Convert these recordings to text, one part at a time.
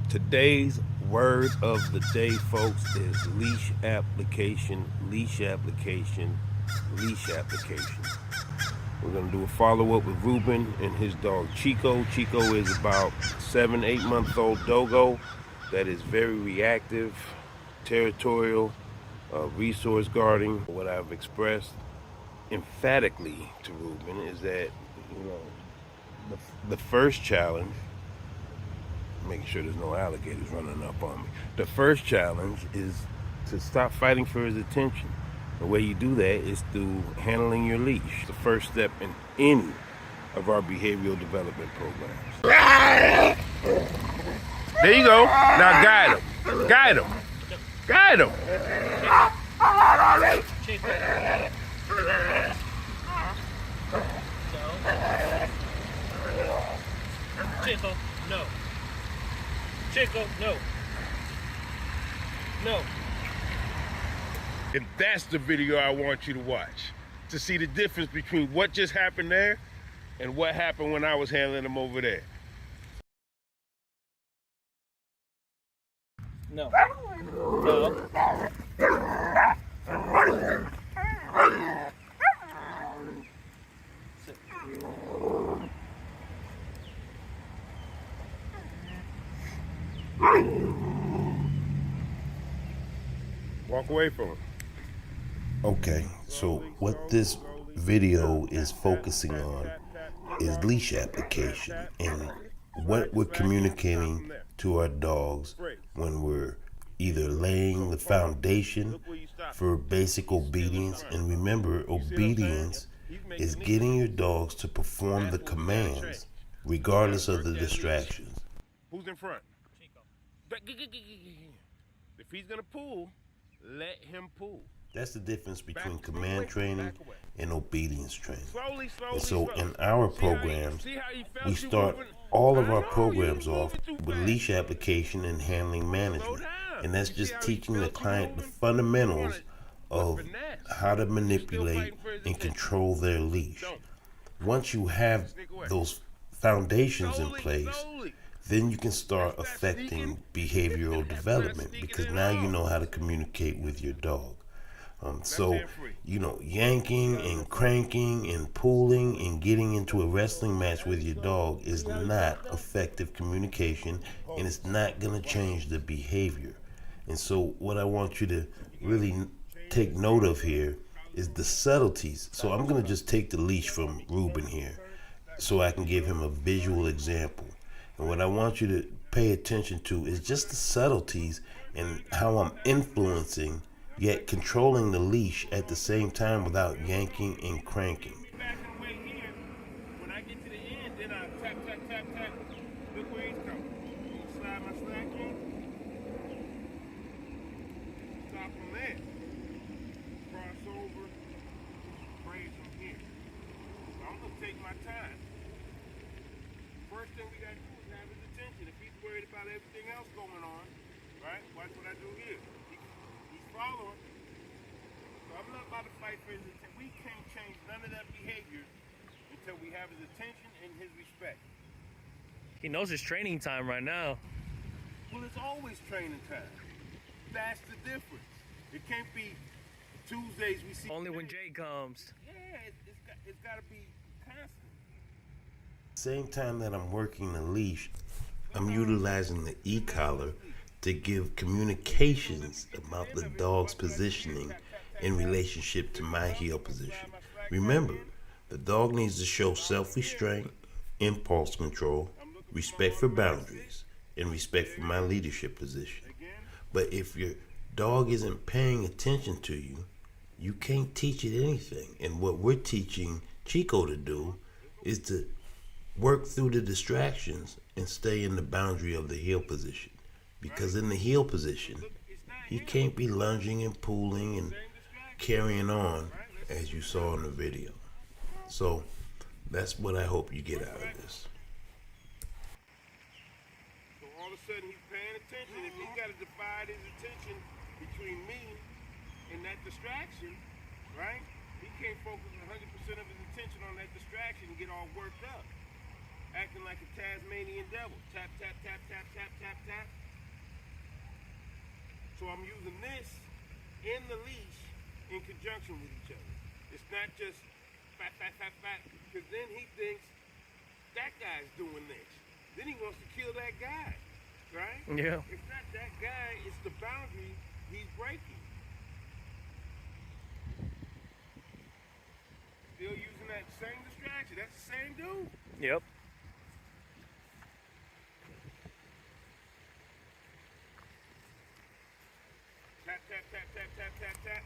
Today's word of the day, folks, is leash application, leash application, leash application. We're going to do a follow-up with Ruben and his dog Chico. Chico is about 7-8 month old doggo that is very reactive, territorial, resource guarding. What I've expressed emphatically to Ruben is that, the first challenge, making sure there's no alligators running up on me. The first challenge is to stop fighting for his attention. The way you do that is through handling your leash. The first step in any of our behavioral development programs. There you go. Now guide him. Guide him. Guide him. Chico, no. Chico, no. No. And that's the video I want you to watch, to see the difference between what just happened there and what happened when I was handling him over there. No. No. Walk away from him. Okay, so what this video is focusing on is leash application and what we're communicating to our dogs when we're either laying the foundation for basic obedience. And remember, obedience is getting your dogs to perform the commands regardless of the distractions. Who's in front? If he's gonna pull, let him pull. That's the difference between command training and obedience training. And so Slowly. in our programs, we start all of our programs off with leash application and handling management. And that's just teaching the client the fundamentals of how to manipulate and control their leash. Once you have those foundations in place, then you can start affecting behavioral development, because now you know how to communicate with your dog. So, yanking and cranking and pulling and getting into a wrestling match with your dog is not effective communication, and it's not going to change the behavior. And so what I want you to really take note of here is the subtleties. So I'm going to just take the leash from Ruben here so I can give him a visual example. And what I want you to pay attention to is just the subtleties and how I'm influencing yet controlling the leash at the same time without yanking and cranking. When I get to the end, then I tap, tap, tap, tap. Look where he's coming. Slide my slack in. Stop him there. Cross over. Raise him here. So I'm going to take my time. First thing we got to do is have his attention. If he's worried about everything else going on, right? Watch what I do here. He's following. So I'm not about to fight for his attention. We can't change none of that behavior until we have his attention and his respect. He knows it's training time right now. Well, it's always training time. That's the difference. It can't be Tuesdays we see. Only when Jay comes. Yeah, it's got to be constant. Same time that I'm working the leash, I'm utilizing the e-collar to give communications about the dog's positioning in relationship to my heel position. Remember, the dog needs to show self-restraint, impulse control, respect for boundaries, and respect for my leadership position. But if your dog isn't paying attention to you, you can't teach it anything. And what we're teaching Chico to do is to work through the distractions and stay in the boundary of the heel position. Because in the heel position, he can't be lunging and pulling and carrying on as you saw in the video. So that's what I hope you get out of this. So all of a sudden he's paying attention. If he's got to divide his attention between me and that distraction, right? He can't focus 100% of his attention on that distraction and get all worked up. Acting like a Tasmanian devil. Tap, tap, tap, tap, tap, tap, tap. So I'm using this and the leash in conjunction with each other. It's not just fat, because then he thinks that guy's doing this. Then he wants to kill that guy, right? Yeah. It's not that guy, it's the boundary he's breaking. Still using that same distraction. That's the same dude. Yep. Tap, tap, tap, tap, tap, tap, tap.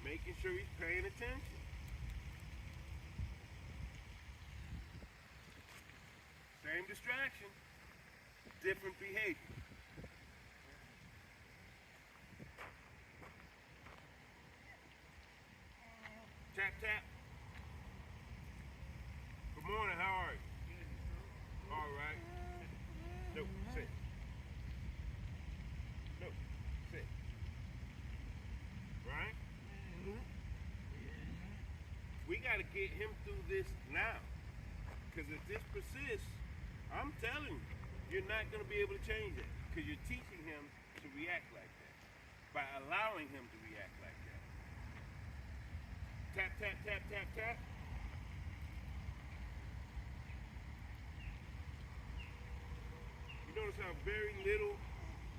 Making sure he's paying attention. Same distraction, different behavior. Tap, tap. Good morning, how are you? All right. No, sit. No, sit. Right? We got to get him through this now. Because if this persists, I'm telling you, you're not going to be able to change it. Because you're teaching him to react like that. By allowing him to react like that. Tap, tap, tap, tap, tap. You notice how very little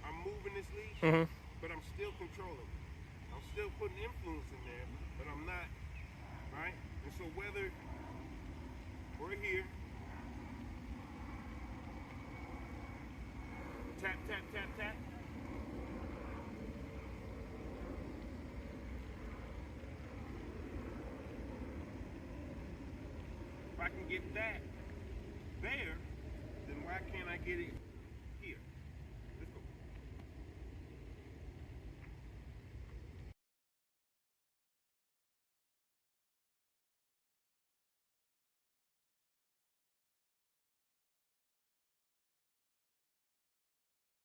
I'm moving this leash, but I'm still controlling it. I'm still putting influence in there, but I'm not, right? And so whether we're here, tap, tap, tap, tap. If I can get that there, then why can't I get it